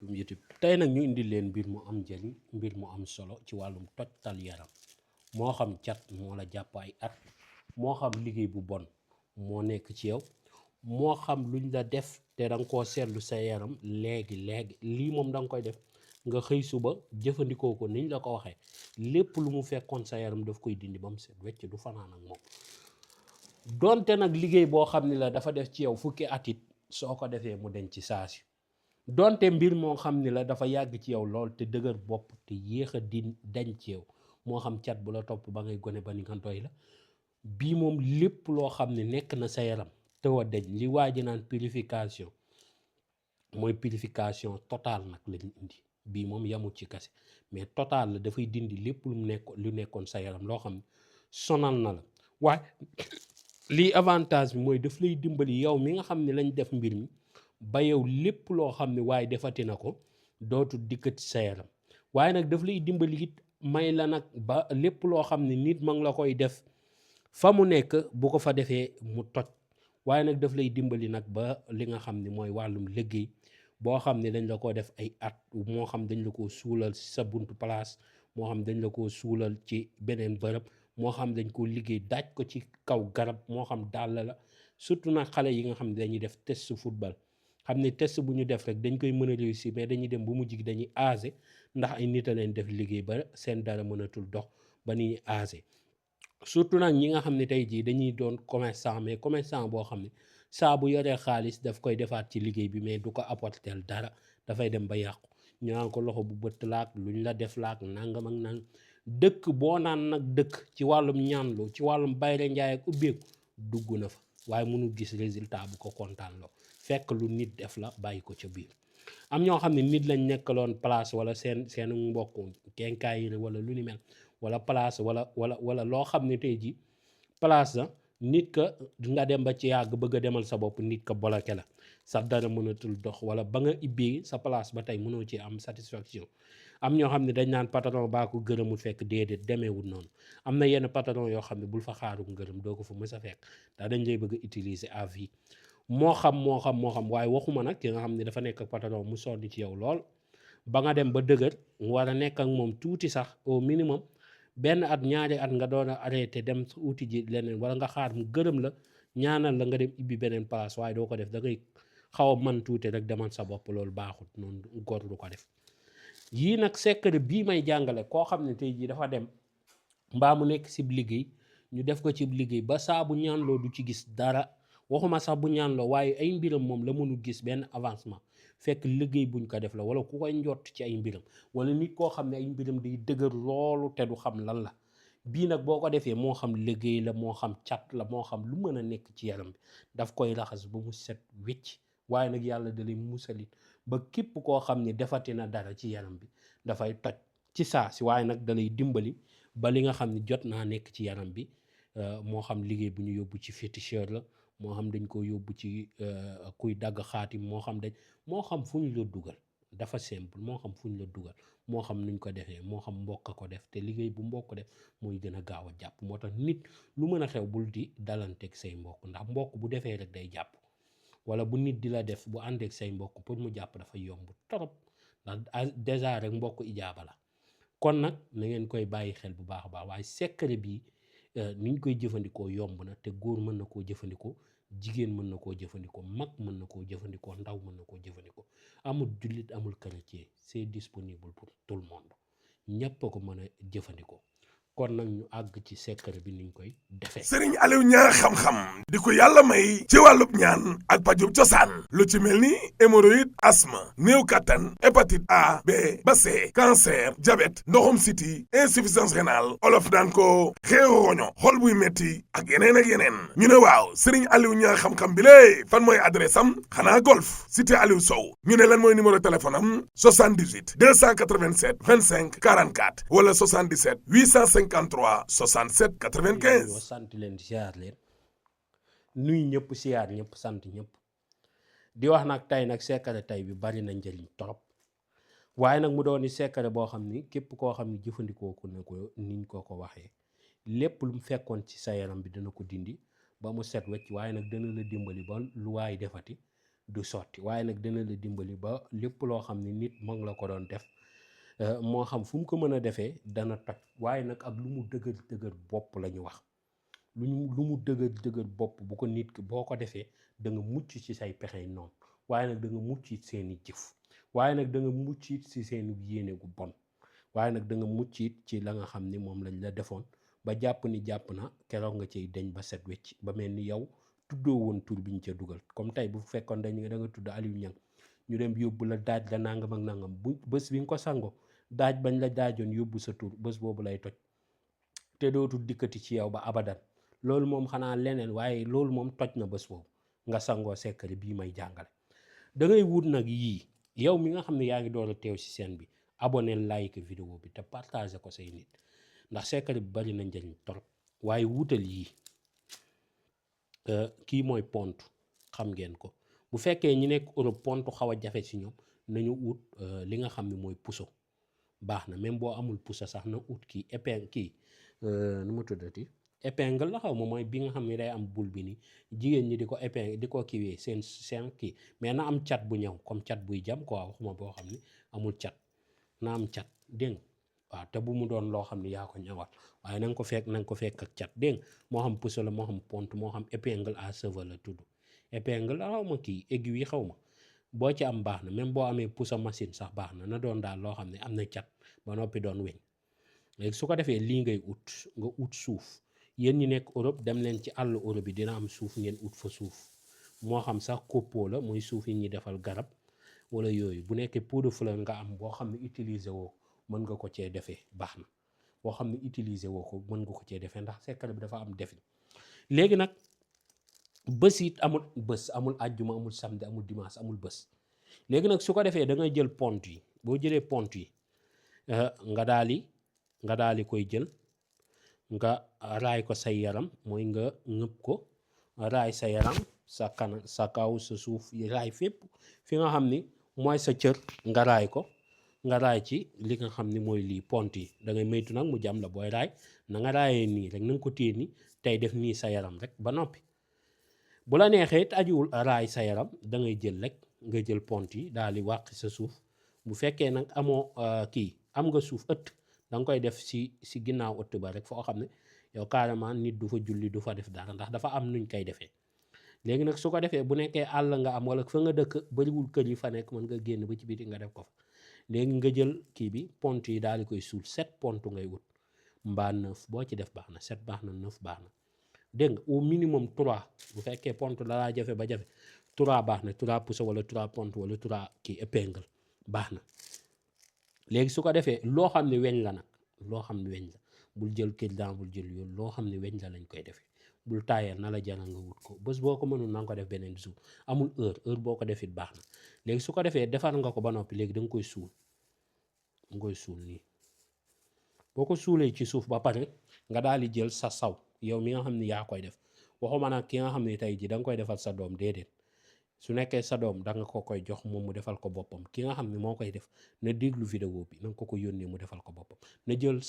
asalaamaaleykum YouTube tey nag ñu indi leen mbir mu am njëriñ mbir mu am solo ci wàllum tojtal yaram moo xam cat moo la jàpp ay at moo xam liggéey bu bon moo nekk ci yow moo xam luñ la def te da nga koo seetlu sa yaram léegi lii moom da nga koy def nga xëy suba jëfandikoo ko niñ la ko waxee lépp lu mu fekkoon sa yaram daf koy dindi ba mu set wecc du fanaan ak moom donte nag liggéey boo xam ni la dafa def ci yow fukki at it soo ko defee mu denc ci saasi donte mbir moo xam ni la dafa yàgg ci yow lool te dëgër bopp te yéex a dañ ci yow moo xam cat bu la topp ba ngay gone ba ni nga doy la bii moom lépp loo xam ne nekk na sa yaram te wa dañ li waa ji naan purification mooy purification totale nag lañu indi bii moom yamul ci kase mais total la dafay dindi lépp lu nekkoon sa yaram loo xam ne sonal na la waaye lii avantage bi mooy daf lay dimbali yow mi nga xam ne lañ def mbir mi ba yow lépp loo xam ne waaye defati na ko dootul dikkati sa yaram waaye nag daf lay dimbali it may la nag ba lépp loo xam ne nit ma ngi la koy def fa mu nekk bu ko fa defee mu toj waaye nag daf lay dimbali nag ba li nga xam ne mooy wàllum liggéey boo xam ne dañ la ko def ay at moo xam dañ la ko suulal sa buntu place moo xam dañ la ko suulal ci beneen bërëb moo xam dañ ko liggéey daaj ko ci kaw garab moo xam dàll la surtout nag xale yi nga xam ne dañuy def test football xam ne test bu ñu def rek dañ koy mën a réussir mais dañuy dem bu mujj gi dañuy âgé ndax ay nit a leen def liggéey ba seen dara mënatul dox ba ni ñuy âgé surtout nag ñi nga xam ne tey jii dañuy doon commerçant mais commerçant boo xam ne saa bu yoree xaalis daf koy defaat ci liggéey bi mais du ko apporter dara dafay dem ba yàqu ñu naan ko loxo bu bëtt laak luñ la def laak nangam ak nangam dëkk boo naan nag dëkk ci wàllum ñaanlu ci wàllum bayre njaay ak ubbeeku dugg na fa waaye mënul gis résultat bu ko kontaan loo fekk lu nit def la bàyyi ko ca biir am ñoo xam ne nit lañ nekkaloon place wala seen mbokk kenkaayiri wala lu ni mel wala place wala loo xam ne tey ji place la nit ka nga dem ba ci yàgg bëgg a demal sa bopp nit ka bloqué la sa dara mënatul dox wala ba nga ibbee sa place ba tey mënoo ci am satisfaction am ñoo xam ne dañ naan patron baa ko gërëmul fekk déedéet demeewul noonu am na yenn patron yoo xam ne bul fa xaaru ngërëm doo ko fa mës a fekk ndax dañ lay bëgg a utiliser à vie moo xam waaye waxuma nag ki nga xam ne dafa nekk ak patron mu sonni ci yow lool ba nga dem ba dëgër mu war a nekk ak moom tuuti sax au minimum benn at ñaari at nga doon a arrêté dem uti ji leneen wala nga xaar mu gërëm la ñaanal la nga dem ibbi beneen place waaye doo ko def da ngay xaw a man tuuti rek demal sa bopp loolu baaxut noonu góor du ko def yii nag secret bii may jàngale koo xam ne tey jii dafa dem mbaa mu nekk cib liggéey ñu def ko cib liggéey ba saa bu ñaanloo du ci gis dara waxuma sax bu ñaanloo waaye ay mbiram moom la mënul gis benn avancement fekk liggéey buñ ko def la wala ku koy njott ci ay mbiram wala nit koo xam ne ay mbiram day dëgër loolu te du xam lan la bii nag boo ko defee moo xam liggéey la moo xam cat la moo xam lu mën a nekk ci yaram bi daf koy raxas ba mu set wécc waaye nag yàlla da lay musalit ba képp koo xam ne defati na dara ci yaram bi dafay toj ci saa si waaye nag da lay dimbali ba li nga xam ne jot naa nekk ci yaram bi moo xam liggéey bu ñu yóbbu ci féticheur la moo xam dañ ko yóbbu ci kuy dagg xaatim moo xam fu ñu la dugal dafa simple moo xam fu ñu la dugal moo xam nuñ ko defee moo xam mbokk ko def te liggéey bu mbokk def mooy gën a gaaw a jàpp moo tax nit lu mën a xew bul di dalanteeg say mbokk ndax mbokk bu defee rek day jàpp wala bu nit di la def bu àndeek say mbokk pour mu jàpp dafa yomb torop ndax déjà rek mbokk ijaaba la kon nag na ngeen koy bàyyi xel bu baax a baax waaye secret bi niñ koy jëfandikoo yomb na te góor mën na koo jëfandikoo jigéen mën na koo jëfandikoo mag mën na koo jëfandikoo ndaw mën na koo jëfandikoo amul jullit amul chrétien c'est disponible pour tout le monde ñépp a ko mën a jëfandikoo kon nag ñu àgg ci secret bi niñ koy defee. Serigne Aliou Niang xam-xam di ko yàlla may ci wàllub ñaan ak pajub cosaan lu ci mel ni hémorroïde asthme néew kattan hépatite A B ba C cancer diabète ndoxum siti insuffisance rénale olof daan ko xeeru roño xol buy metti ak yeneen ñu ne waaw Serigne Aliou Niang xam-xam bi lée fan mooy adresse am xanaa golf cité Aliou Sow ñu ne lan mooy numéro téléphone am 78 287 25 44 wala 77 853 67 95. sant leen siyaar leen nuy ñëpp siyaar ñëpp sant ñëpp di wax nag tey nag secret tey bi bari na njëriñ torop waaye nag mu doon ni secret boo xam ni képp koo xam ni jëfandikoo ko ne ko niñ ko waxee lépp lu mu fekkoon ci sa yaram bi dana ko dindi ba mu set wecc waaye nag dana la dimbali ba lu waay defati du sotti waaye nag dina la dimbali ba lépp loo xam ne nit moo ngi la ko doon def moo xam fu mu ko mën a defee dana toj waaye nag ak lu mu dëgër bopp la ñu wax lu mu dëgër bopp bu ko nit ki boo ko defee da nga mucc ci say pexey noonu waaye nag da nga mucc it seeni jëf waaye nag da nga mucc it ci seeni yéene gu bon waaye nag da nga mucc it ci la nga xam ni moom lañ la defoon ba jàpp na keroog nga ciy deñ ba set wecc ba mel ni yow tuddoo woon tur biñ ca dugal comme tey bu fekkoon da nga tudd Aliou Niang ñu dem yóbbu la daaj la nangam ak nangam bu bés bi nga ko sango daaj bañ la daajoon yóbbu sa tur bés boobu lay toj te dootul dikkati ci yow ba abadan loolu moom xanaa leneen waaye loolu moom toj na bés boobu nga sangoo secret bii may jàngale da ngay wut nag yii yow mi nga xam ne yaa ngi door a teew ci scène bi abonné like vidéo bi te partager ko say nit ndax secret bi bari na njëriñ torop waaye wutal yii kii mooy pont xam ngeen ko bu fekkee ñi nekk Europe pont xaw a jafe ci ñoom nañu ut li nga xam ne mooy puso baax na même boo amul puso sax na ut kii épingle kii nu mu tuddati épingle la xaw ma mooy bi nga xam ne day am bul bi ni jigéen ñi di ko épingle di ko kiiwee seen kii mais na am cat bu ñëw comme cat buy jam quoi waxuma boo xam ne amul cat na am cat dégg waaw te bu mu doon loo xam ne yaa ko ñëwal waaye na nga ko fekk ak cat dégg moo xam puso la moo xam pont moo xam épingle à cheveux la tudd épingle xaw ma kii aiguille yi xaw ma boo ci am baax na même boo amee puso machine sax baax na doon daal loo xam ne am na cat ba noppi doon weñ léegi su ko defee lii ngay ut nga ut suuf yéen ñi nekk Europe dem leen ci àll Europe bi dina am suuf ngeen ut fa suuf moo xam sax copeaux la mooy suuf yi ñuy defal garab wala yooyu bu nekkee pot de fleur nga am boo xam ne utiliser woo mën nga ko cee defee baax na boo xam ne utiliser woo ko mën nga ko cee defee ndax secret bi dafa am defi léegi nag bés it amul àjjuma amul samedi amul dimanche amul bés léegi nag su ko defee da ngay jël pont yi boo jëlee pont yi nga daal di koy jël nga raay ko say yaram mooy nga ngëpp ko raay sa yaram sa kanam sa kaw sa suuf raay fépp fi nga xam ni mooy sa cër nga raay ko nga raay ci li nga xam ni mooy lii pont yi da ngay maytu nag mu jàmm la booy raay na nga raayee nii rek na nga ko téye ni tey def nii sa yaram rek ba noppi bu la neexee it ajuwul raay sa yaram da ngay jël rek nga jël pont yi daal di wàq sa suuf bu fekkee nag amoo kii am nga suuf ëtt da nga koy def si ginnaaw ëtt ba rek foo xam ne yow carrément nit du fa julli du fa def dara ndax dafa am nuñ koy defee léegi nag su ko defee bu nekkee àll nga am wala fa nga dëkk bariwul kër yi fa nekk mën nga génn ba ci biti nga def ko fa léegi nga jël kii bi pont yi daal di koy suul 7 pont ngay wut mbaa 9 boo ci def baax na 7 baax na 9 baax na dégg nga au minimum 3 bu fekkee pont dalaa jafe ba jafe 3 baax na 3 pouce wala 3 pont wala 3 kii épingle baax na léegi su ko defee loo xam ne weñ la nag loo xam ne weñ la bul jël kirdan bul jël yoon loo xam ne weñ la lañ koy defee bul taayal na la jaral nga wut ko bés boo ko mënul na nga ko def beneen jour amul heure boo ko defit baax na léegi su ko defee defar nga ko ba noppi léegi da nga koy suul nii boo ko suulee ci suuf ba pare nga daal di jël sa saw yow mi nga xam ne yaa koy def waxuma nag ki nga xam ne tey ji da nga koy defal sa doom déedéet su nekkee sa doom da nga ko koy jox moom mu defal ko boppam ki nga xam ne moo koy def na déglu vidéo bi na nga ko yónnee mu defal ko boppam na jël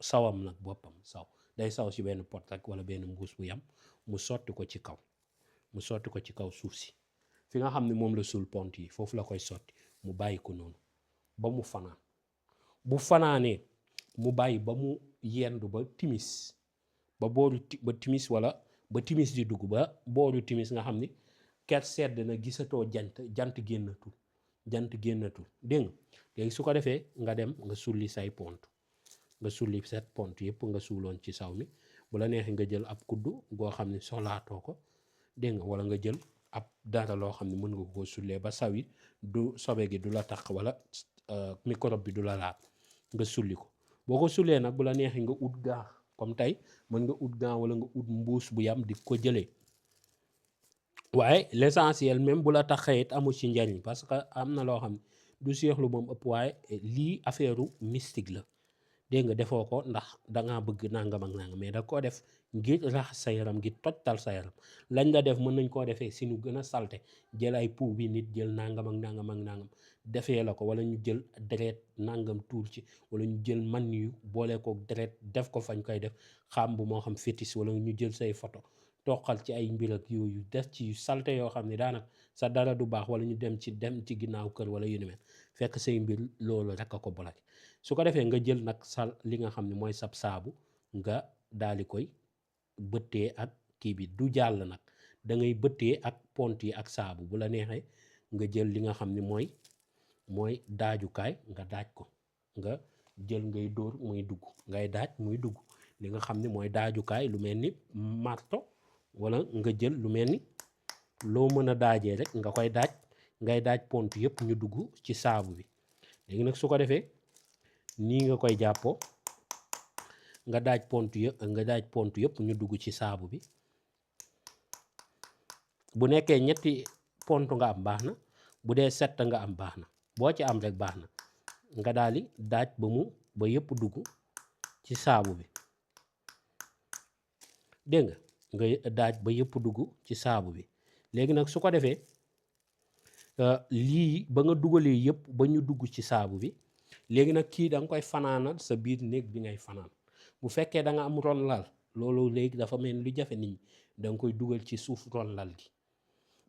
sawam nag boppam day saw ci benn pot rek wala benn mbuus bu yam mu sotti ko ci kaw suuf si fi nga xam ne moom la suul pont yi foofu la koy sotti mu bàyyi ko noonu ba mu fanaan bu fanaanee mu bàyyi ba mu yendu ba timis ba timis wala ba timis di dugg ba booru timis nga xam ni ker sedd na gisatoo jant génnatul dégg nga léegi su ko defee nga dem nga sulli say pont nga sulli 7 pont yëpp nga suuloon ci saw mi bu la neexee nga jël ab kuddu goo xam ne soxlaatoo ko dégg nga wala nga jël ab dara loo xam ne mën nga koo sullee ba saw yi du sobe gi du la tax wala microbe bi du la laal nga sulli ko boo ko sullee nag bu la neexee nga ut gant comme tey mën nga ut gant wala nga ut mbuus bu yam di ko jëlee waaye l'essentiel même bu la taxee it amul ci njariñ parce que am na loo xam ne du seexlu moom ëpp waaye lii affaire mystique la dégg nga defoo ko ndax dangaa bëgg nangam ak nangam mais da koo def ngir raxas sa yaram ngir tojtal sa yaram lañ la def mën nañ koo defee si nu gën a salte jël ay pou bi nit jël nangam ak nangam defee la ko wala ñu jël deret nangam tuur ci wala ñu jël man yu boole ko deret def ko fañ koy def xam bu moo xam fétiche wala ñu jël say photo toqal ci ay mbir ak yooyu des ci yu salte yoo xam ne daanaka sa dara du baax, wala ñu dem ci ginnaaw kër wala yu ni mel, fekk say mbir loolu rek a ko bloqué. su ko defee nga jël nag li nga xam ne mooy sab saabu nga daal di koy bëttee ak kii bi, du jàll nag da ngay bëttee ak pont yi ak saabu. bu la neexee nga jël li nga xam ne mooy daajukaay nga daaj ko, nga jël ngay dóor muy dugg, ngay daaj muy dugg. li nga xam ne mooy daajukaay lu mel ni marto, wala nga jël lu mel ni loo mën a daajee rek nga koy daaj, ngay daaj pont yëpp ñu dugg ci saabu bi. léegi nag su ko defee nii nga koy jàppoo, nga daaj pont yëpp ñu dugg ci saabu bi. bu nekkee ñetti pont nga am baax na, bu dee 7 nga am baax na, boo ci am rek baax na. nga daal di daaj ba yëpp dugg ci saabu bi, dégg nga daaj ba yëpp dugg ci saabu bi. léegi nag su ko defee lii ba nga dugalee yëpp ba ñu dugg ci saabu bi, léegi nag kii da nga koy fanaanal sa biir néeg bi ngay fanaan. bu fekkee da nga am ron lal, loolu léegi dafa mel ni lu jafe nit ñi, da nga koy dugal ci suuf ron lal gi.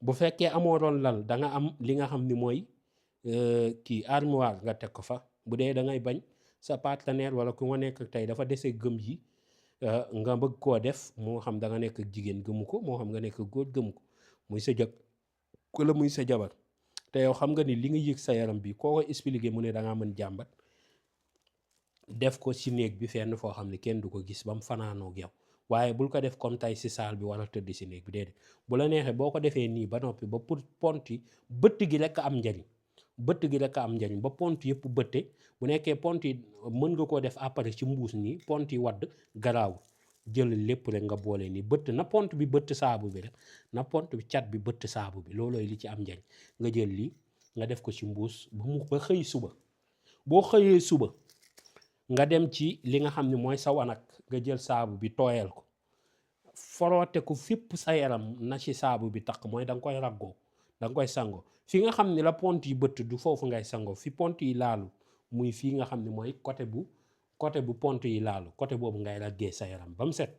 bu fekkee amoo ron lal, da nga am li nga xam ni mooy kii armoire, nga teg ko fa. bu dee da ngay bañ sa partenaire wala ku nga nekk tey dafa dese gëm yi, nga bëgg koo def, moo xam da nga nekk jigéen gëmu ko, moo xam nga nekk góor gëmu ko, muy sa jëkk wala muy sa jabar, te yow xam nga ni li nga yëg sa yaram bi koo ko expliqué mu ne da ngaa mën jàmbat, def ko ci néeg bi fenn foo xam ne kenn du ko gis ba mu fanaanoo ak yow. waaye bul ko def comme tey ci saal bi wala tëdd ci néeg bi, déedéet. bu la neexee boo ko defee nii ba noppi ba pour pont yi bëtt gi rek am njariñ, ba pont yëpp bëtte. bu nekkee pont yi mën nga koo def après ci mbuus nii, pont yi wadd garaaw, jël lépp rek nga boole nii bëtt na pont bi bëtt saabu bi rek, na pont bi cat bi bëtt saabu bi, loolooy li ci am njariñ. nga jël lii nga def ko ci mbuus ba xëy suba. boo xëyee suba nga dem ci li nga xam ne mooy sa wanag, nga jël saabu bi tooyal ko, foroote ko fépp sa yaram na ci saabu bi taq, mooy da nga koy raggoo, da nga koy sangoo. fi nga xam ne la pont yi bëtt du foofu ngay sangoo, fi pont yi laalu, muy fii nga xam ne mooy côté bu pont yi laalu, côté boobu ngay raggee sa yaram ba mu set.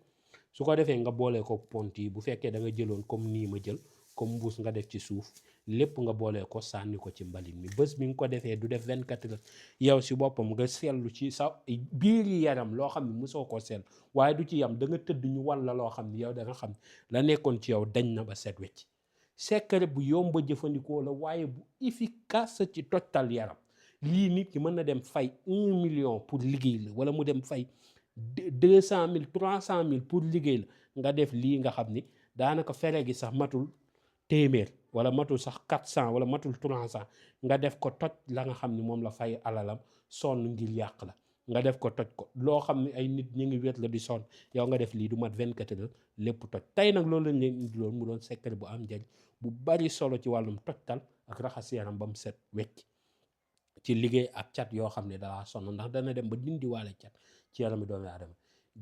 su ko defee nga boole ko pont yi, bu fekkee da nga jëloon comme nii ma jël comme mbuus nga def ci suuf, lépp nga boole ko sànni ko ci mbalit mi. bés bi nga ko defee du def 24 heures, yow si boppam nga seetlu ci sa biir yi yaram loo xam ne mosoo ko seetlu. waaye du ci yam, da nga tëdd ñu walla loo xam ne yow da nga xam la nekkoon ci yow dañ na ba set wecc. secret bu yomb a jëfandikoo la, waaye bu efficace ci tojtal yaram. lii nit ki mën na dem fay 1 million pour liggéey la, wala mu dem fay 200 000 300 000 pour liggéey la. nga def lii nga xam ni daanaka fere gi sax matul téeméer, wala matul sax 400 wala matul 300, nga def ko toj la nga xam ni moom la fay alalam sonn ngir yàq la. nga def ko toj ko loo xam ne ay nit ñu ngi wét la di sonn, yow nga def lii du mat 24 heures lépp toj. tey nag loolu lañ leen indiloon mu doon secret bu am njariñ bu bari solo ci wàllum tojtal ak raxas yaram ba mu set wecc, ci liggéey ak cat yoo xam ne dalaa sonn, ndax dana dem ba dindiwaale cat ci yarami doomu aadama.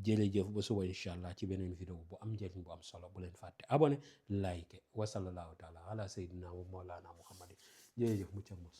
jërëjëf ba suba incha allah ci beneen vidéo bu am njëriñ bu am solo. bu leen fàtte abonné like wa sallallahu taala ala sayyidina wa mawlana muhammadin. jërëjëf mucca mos.